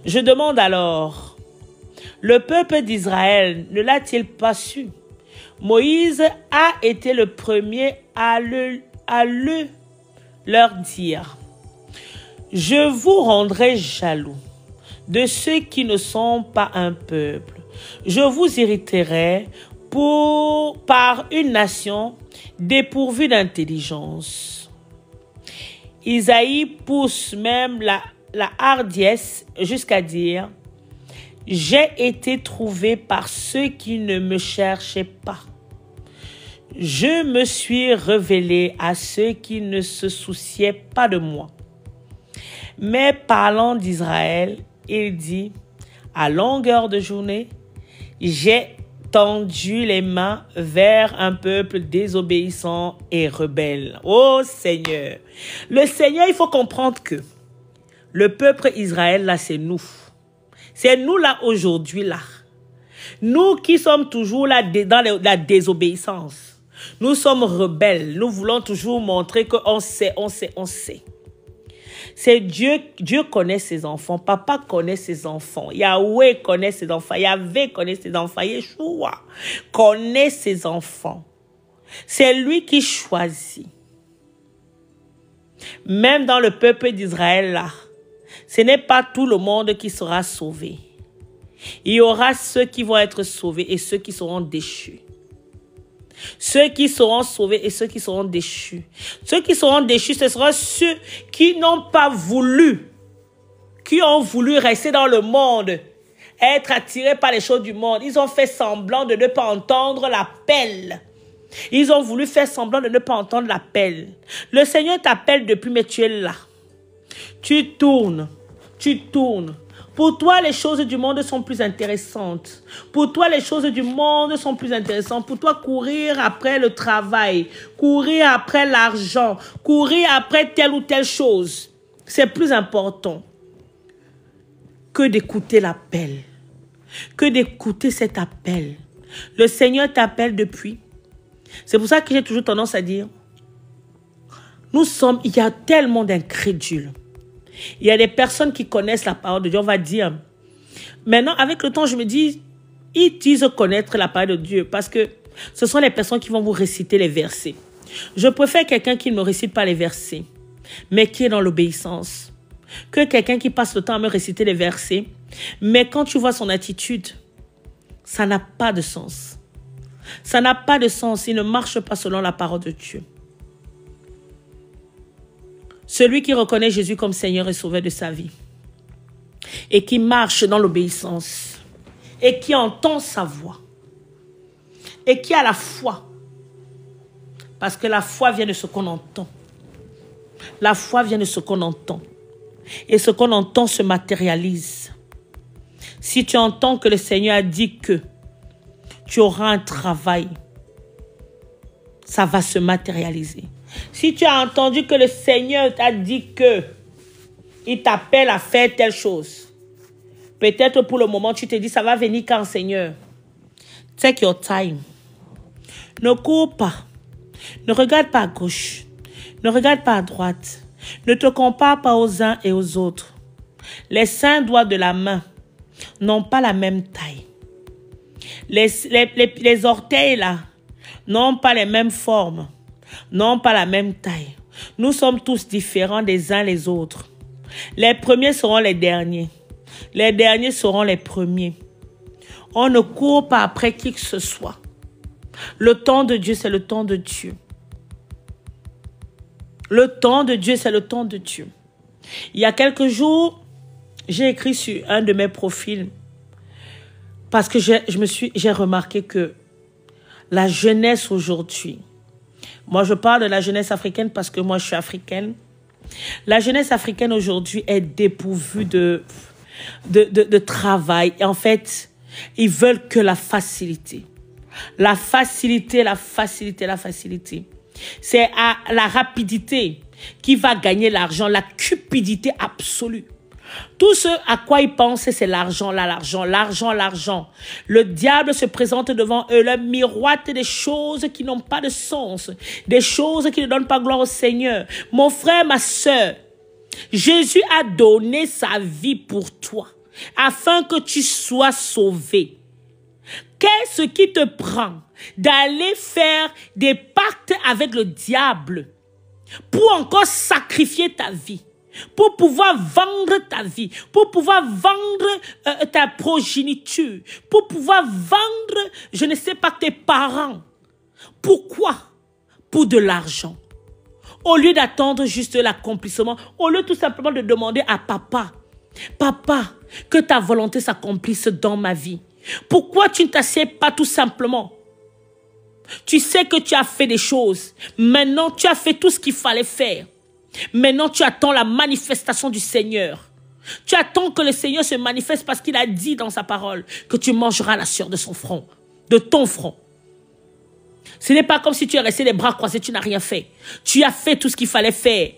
Je demande alors, le peuple d'Israël ne l'a-t-il pas su? Moïse a été le premier à leur dire, je vous rendrai jaloux de ceux qui ne sont pas un peuple. Je vous irriterai par une nation dépourvue d'intelligence. Isaïe pousse même la hardiesse jusqu'à dire, j'ai été trouvé par ceux qui ne me cherchaient pas. Je me suis révélé à ceux qui ne se souciaient pas de moi. Mais parlant d'Israël, il dit, à longueur de journée, j'ai tendu les mains vers un peuple désobéissant et rebelle. Oh Seigneur! Le Seigneur, il faut comprendre que le peuple Israël, là, c'est nous. C'est nous, là, aujourd'hui, là. Nous qui sommes toujours là dans la désobéissance. Nous sommes rebelles. Nous voulons toujours montrer qu'on sait, on sait, on sait. C'est Dieu. Dieu connaît ses enfants. Papa connaît ses enfants. Yahweh connaît ses enfants. Yahvé connaît ses enfants. Yeshua connaît ses enfants. C'est lui qui choisit. Même dans le peuple d'Israël, là, ce n'est pas tout le monde qui sera sauvé. Il y aura ceux qui vont être sauvés et ceux qui seront déchus. Ceux qui seront sauvés et ceux qui seront déchus. Ceux qui seront déchus, ce seront ceux qui n'ont pas voulu, qui ont voulu rester dans le monde, être attirés par les choses du monde. Ils ont fait semblant de ne pas entendre l'appel. Ils ont voulu faire semblant de ne pas entendre l'appel. Le Seigneur t'appelle depuis, mais tu es là. Tu tournes, tu tournes. Pour toi, les choses du monde sont plus intéressantes. Pour toi, les choses du monde sont plus intéressantes. Pour toi, courir après le travail, courir après l'argent, courir après telle ou telle chose, c'est plus important que d'écouter l'appel. que d'écouter cet appel. Le Seigneur t'appelle depuis. C'est pour ça que j'ai toujours tendance à dire, il y a tellement d'incrédules. Il y a des personnes qui connaissent la parole de Dieu, on va dire. Maintenant, avec le temps, je me dis, ils disent connaître la parole de Dieu parce que ce sont les personnes qui vont vous réciter les versets. Je préfère quelqu'un qui ne me récite pas les versets, mais qui est dans l'obéissance, que quelqu'un qui passe le temps à me réciter les versets, mais quand tu vois son attitude, ça n'a pas de sens. Ça n'a pas de sens, il ne marche pas selon la parole de Dieu. Celui qui reconnaît Jésus comme Seigneur et Sauveur de sa vie et qui marche dans l'obéissance et qui entend sa voix et qui a la foi, parce que la foi vient de ce qu'on entend. La foi vient de ce qu'on entend. Et ce qu'on entend se matérialise. Si tu entends que le Seigneur a dit que tu auras un travail, ça va se matérialiser. Si tu as entendu que le Seigneur t'a dit que il t'appelle à faire telle chose, peut-être pour le moment tu te dis ça va venir quand, Seigneur? Take your time. Ne cours pas. Ne regarde pas à gauche. Ne regarde pas à droite. Ne te compare pas aux uns et aux autres. Les 5 doigts de la main n'ont pas la même taille. Les orteils là n'ont pas les mêmes formes, n'ont pas la même taille. Nous sommes tous différents des uns les autres. Les premiers seront les derniers. Les derniers seront les premiers. On ne court pas après qui que ce soit. Le temps de Dieu, c'est le temps de Dieu. Le temps de Dieu, c'est le temps de Dieu. Il y a quelques jours, j'ai écrit sur un de mes profils parce que j'ai remarqué que la jeunesse aujourd'hui, moi je parle de la jeunesse africaine parce que moi je suis africaine. La jeunesse africaine aujourd'hui est dépourvue de travail. Et en fait, ils veulent que la facilité. La facilité, la facilité, la facilité. C'est à la rapidité qui va gagner l'argent, la cupidité absolue. Tout ce à quoi ils pensent, c'est l'argent, là, l'argent, l'argent, l'argent. Le diable se présente devant eux, leur miroite des choses qui n'ont pas de sens, des choses qui ne donnent pas gloire au Seigneur. Mon frère, ma soeur, Jésus a donné sa vie pour toi, afin que tu sois sauvé. Qu'est-ce qui te prend d'aller faire des pactes avec le diable pour encore sacrifier ta vie, pour pouvoir vendre ta vie, pour pouvoir vendre ta progéniture, pour pouvoir vendre, je ne sais pas, tes parents? Pourquoi? Pour de l'argent. Au lieu d'attendre juste l'accomplissement, au lieu tout simplement de demander à papa, papa, que ta volonté s'accomplisse dans ma vie. Pourquoi tu ne t'assieds pas tout simplement? Tu sais que tu as fait des choses. Maintenant, tu as fait tout ce qu'il fallait faire. Maintenant, tu attends la manifestation du Seigneur. Tu attends que le Seigneur se manifeste parce qu'il a dit dans sa parole que tu mangeras la sueur de son front, de ton front. Ce n'est pas comme si tu es resté les bras croisés, tu n'as rien fait. Tu as fait tout ce qu'il fallait faire.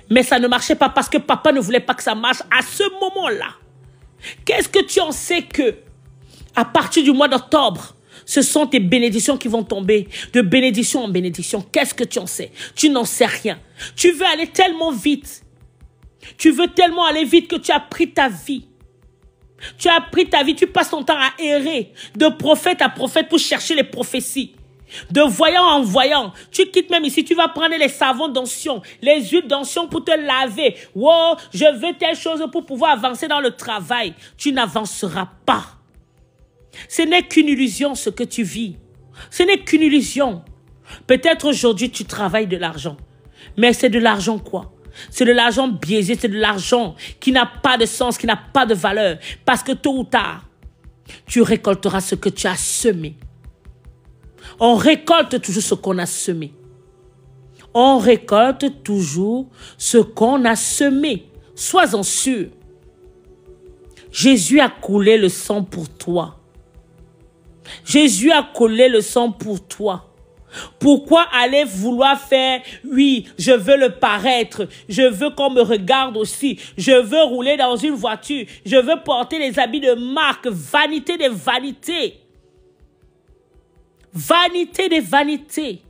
Mais ça ne marchait pas parce que papa ne voulait pas que ça marche à ce moment-là. Qu'est-ce que tu en sais que à partir du mois d'octobre, ce sont tes bénédictions qui vont tomber de bénédiction en bénédiction? Qu'est-ce que tu en sais? Tu n'en sais rien. Tu veux aller tellement vite. Tu veux tellement aller vite que tu as pris ta vie. Tu as pris ta vie, tu passes ton temps à errer de prophète à prophète pour chercher les prophéties. De voyant en voyant, tu quittes même ici, tu vas prendre les savons d'onction, les huiles d'onction pour te laver. Wow, je veux telle chose pour pouvoir avancer dans le travail. Tu n'avanceras pas. Ce n'est qu'une illusion ce que tu vis. Ce n'est qu'une illusion. Peut-être aujourd'hui tu travailles de l'argent. Mais c'est de l'argent quoi? C'est de l'argent biaisé, c'est de l'argent qui n'a pas de sens, qui n'a pas de valeur. Parce que tôt ou tard, tu récolteras ce que tu as semé. On récolte toujours ce qu'on a semé. On récolte toujours ce qu'on a semé. Sois-en sûr. Jésus a coulé le sang pour toi. Jésus a coulé le sang pour toi. Pourquoi aller vouloir faire, oui, je veux le paraître, je veux qu'on me regarde aussi, je veux rouler dans une voiture, je veux porter les habits de marque, vanité des vanités. Vanité des vanités.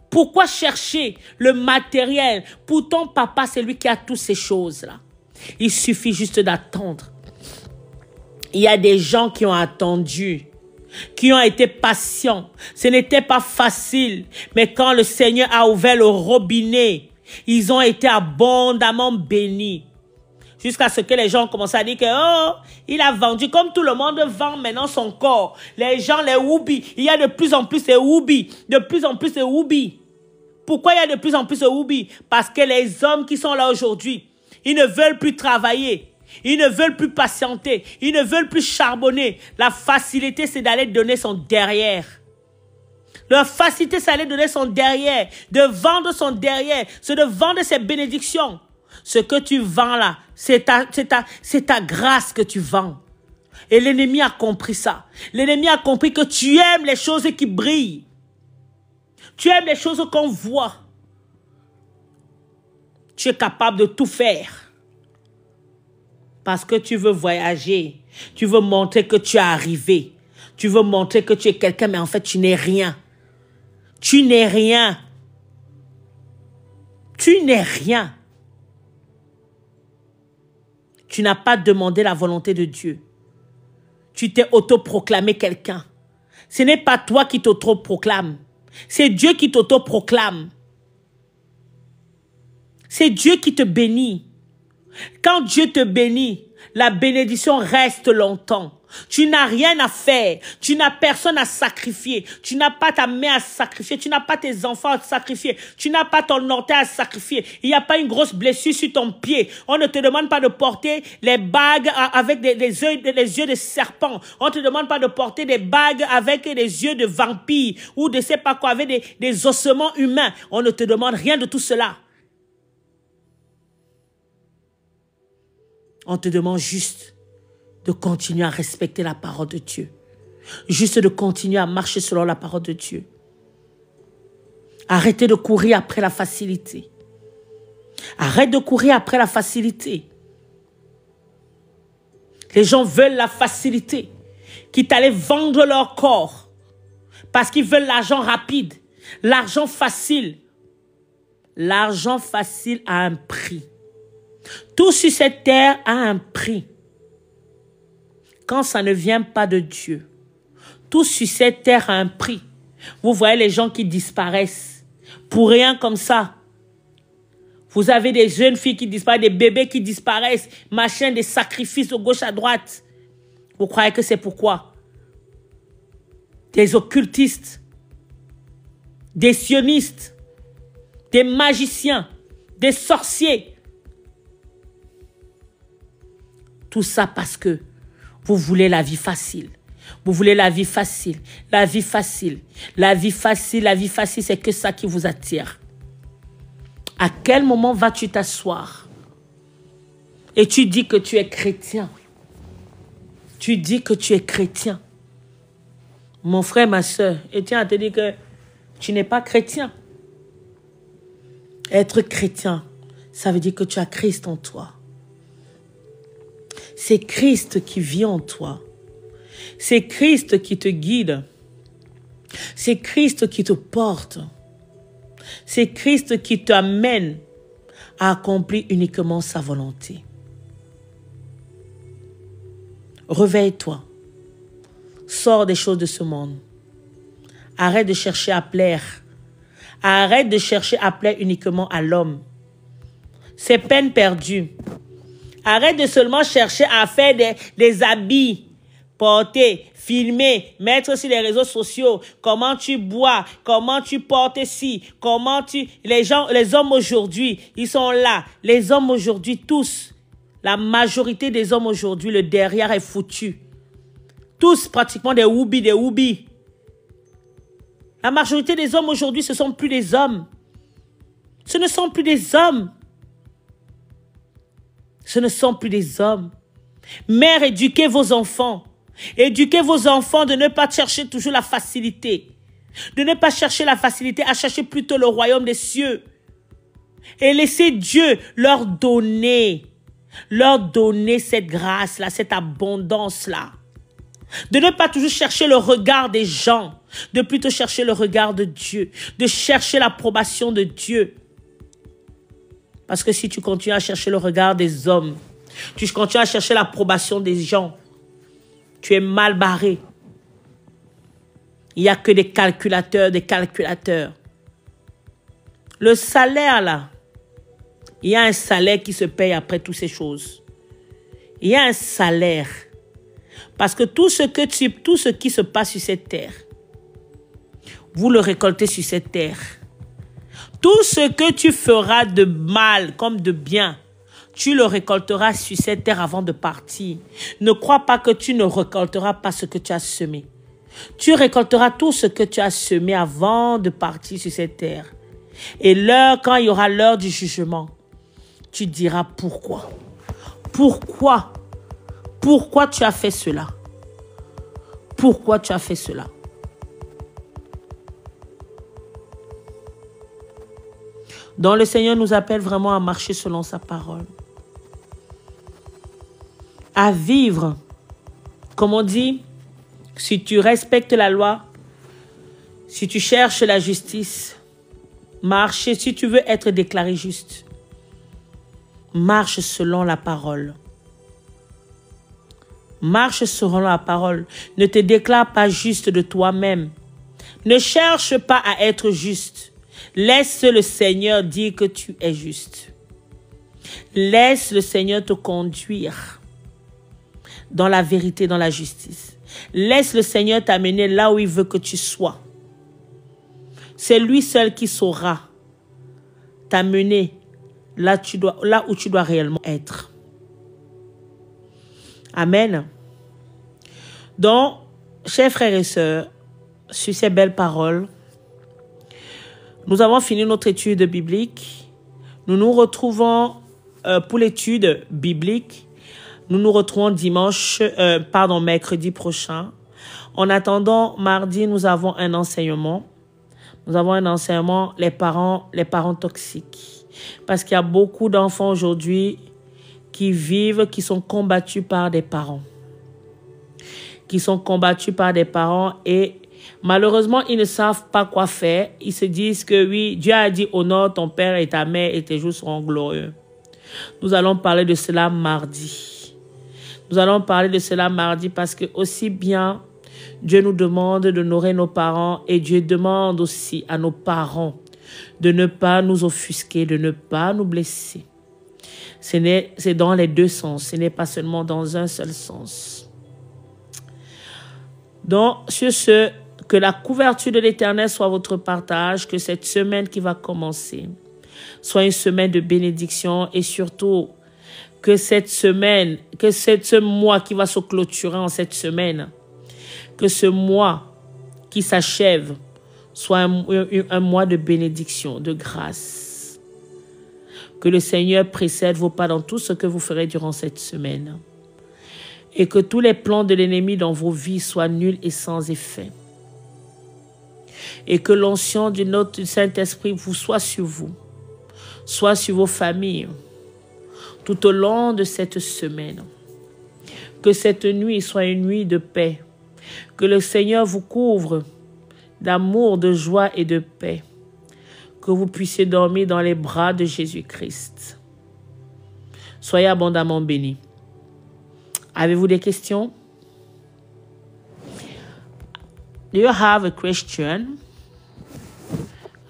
Pourquoi chercher le matériel? Pourtant, papa, c'est lui qui a toutes ces choses-là. Il suffit juste d'attendre. Il y a des gens qui ont attendu, qui ont été patients. Ce n'était pas facile, mais quand le Seigneur a ouvert le robinet, ils ont été abondamment bénis. Jusqu'à ce que les gens ont commencé à dire que, oh, il a vendu, comme tout le monde vend maintenant son corps. Les gens, les woubi, il y a de plus en plus de woubi, de plus en plus de woubi. Pourquoi il y a de plus en plus de woubi? Parce que les hommes qui sont là aujourd'hui, ils ne veulent plus travailler. Ils ne veulent plus patienter. Ils ne veulent plus charbonner. La facilité, c'est d'aller donner son derrière. La facilité, c'est d'aller donner son derrière. De vendre son derrière. C'est de vendre ses bénédictions. Ce que tu vends là, c'est ta grâce que tu vends. Et l'ennemi a compris ça. L'ennemi a compris que tu aimes les choses qui brillent. Tu aimes les choses qu'on voit. Tu es capable de tout faire. Parce que tu veux voyager. Tu veux montrer que tu es arrivé. Tu veux montrer que tu es quelqu'un, mais en fait, tu n'es rien. Tu n'es rien. Tu n'es rien. Tu n'as pas demandé la volonté de Dieu. Tu t'es autoproclamé quelqu'un. Ce n'est pas toi qui t'autoproclame. C'est Dieu qui t'autoproclame. C'est Dieu qui te bénit. Quand Dieu te bénit, la bénédiction reste longtemps. Tu n'as rien à faire. Tu n'as personne à sacrifier. Tu n'as pas ta mère à sacrifier. Tu n'as pas tes enfants à sacrifier. Tu n'as pas ton orteil à sacrifier. Il n'y a pas une grosse blessure sur ton pied. On ne te demande pas de porter les bagues avec des yeux de serpent. On ne te demande pas de porter des bagues avec des yeux de vampire ou de sais pas quoi, avec des ossements humains. On ne te demande rien de tout cela. On te demande juste de continuer à respecter la parole de Dieu. Juste de continuer à marcher selon la parole de Dieu. Arrêtez de courir après la facilité. Arrête de courir après la facilité. Les gens veulent la facilité. Quitte à aller vendre leur corps. Parce qu'ils veulent l'argent rapide. L'argent facile. L'argent facile a un prix. Tout sur cette terre a un prix. Quand ça ne vient pas de Dieu, tout sur cette terre a un prix. Vous voyez les gens qui disparaissent pour rien comme ça. Vous avez des jeunes filles qui disparaissent, des bébés qui disparaissent, machin, des sacrifices de gauche à droite. Vous croyez que c'est pourquoi? Des occultistes, des sionistes, des magiciens, des sorciers. Tout ça parce que vous voulez la vie facile. Vous voulez la vie facile. La vie facile. La vie facile, la vie facile, c'est que ça qui vous attire. À quel moment vas-tu t'asseoir et tu dis que tu es chrétien? Tu dis que tu es chrétien. Mon frère, ma soeur, et tiens à te dire que tu n'es pas chrétien. Être chrétien, ça veut dire que tu as Christ en toi. C'est Christ qui vit en toi. C'est Christ qui te guide. C'est Christ qui te porte. C'est Christ qui t'amène à accomplir uniquement sa volonté. Réveille-toi. Sors des choses de ce monde. Arrête de chercher à plaire. Arrête de chercher à plaire uniquement à l'homme. C'est peine perdue. Arrête de seulement chercher à faire des habits, porter, filmer, mettre sur les réseaux sociaux, comment tu bois, comment tu portes ci, comment tu... Les hommes aujourd'hui, ils sont là. Les hommes aujourd'hui, tous, la majorité des hommes aujourd'hui, le derrière est foutu. Tous pratiquement des woubi. La majorité des hommes aujourd'hui, ce ne sont plus des hommes. Ce ne sont plus des hommes. Ce ne sont plus des hommes. Mères, éduquez vos enfants. Éduquez vos enfants de ne pas chercher toujours la facilité. De ne pas chercher la facilité, à chercher plutôt le royaume des cieux. Et laisser Dieu leur donner cette grâce-là, cette abondance-là. De ne pas toujours chercher le regard des gens, de plutôt chercher le regard de Dieu, de chercher l'approbation de Dieu. Parce que si tu continues à chercher le regard des hommes, tu continues à chercher l'approbation des gens, tu es mal barré. Il n'y a que des calculateurs. Le salaire, là, il y a un salaire qui se paye après toutes ces choses. Il y a un salaire. Parce que tout ce qui se passe sur cette terre, vous le récoltez sur cette terre. Tout ce que tu feras de mal comme de bien, tu le récolteras sur cette terre avant de partir. Ne crois pas que tu ne récolteras pas ce que tu as semé. Tu récolteras tout ce que tu as semé avant de partir sur cette terre. Et quand il y aura l'heure du jugement, tu diras pourquoi. Pourquoi tu as fait cela? Pourquoi tu as fait cela? Donc le Seigneur nous appelle vraiment à marcher selon sa parole. À vivre, comme on dit, si tu respectes la loi, si tu cherches la justice, marcher, si tu veux être déclaré juste, marche selon la parole. Marche selon la parole. Ne te déclare pas juste de toi-même. Ne cherche pas à être juste. Laisse le Seigneur dire que tu es juste. Laisse le Seigneur te conduire dans la vérité, dans la justice. Laisse le Seigneur t'amener là où il veut que tu sois. C'est lui seul qui saura t'amener là où tu dois réellement être. Amen. Donc, chers frères et sœurs, sur ces belles paroles, nous avons fini notre étude biblique. Nous nous retrouvons pour l'étude biblique. Nous nous retrouvons mercredi prochain. En attendant, mardi, nous avons un enseignement. Nous avons un enseignement, les parents toxiques. Parce qu'il y a beaucoup d'enfants aujourd'hui qui sont combattus par des parents. Et malheureusement, ils ne savent pas quoi faire. Ils se disent que oui, Dieu a dit honore ton père et ta mère et tes jours seront glorieux. Nous allons parler de cela mardi. Parce que aussi bien Dieu nous demande d'honorer nos parents et Dieu demande aussi à nos parents de ne pas nous offusquer, de ne pas nous blesser. C'est dans les deux sens, ce n'est pas seulement dans un seul sens. Donc, sur ce, que la couverture de l'Éternel soit votre partage, que cette semaine qui va commencer soit une semaine de bénédiction et surtout que ce mois qui va se clôturer en cette semaine, que ce mois qui s'achève soit un mois de bénédiction, de grâce. Que le Seigneur précède vos pas dans tout ce que vous ferez durant cette semaine. Et que tous les plans de l'ennemi dans vos vies soient nuls et sans effet. Et que l'onction du Saint-Esprit soit sur vous, soit sur vos familles, tout au long de cette semaine. Que cette nuit soit une nuit de paix. Que le Seigneur vous couvre d'amour, de joie et de paix. Que vous puissiez dormir dans les bras de Jésus-Christ. Soyez abondamment bénis. Avez-vous des questions? Do you have a question?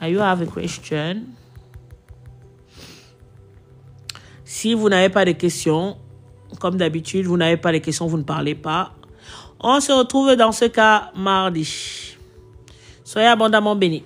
You have a question? Si vous n'avez pas de questions, comme d'habitude, vous n'avez pas de questions, vous ne parlez pas. On se retrouve dans ce cas mardi. Soyez abondamment bénis.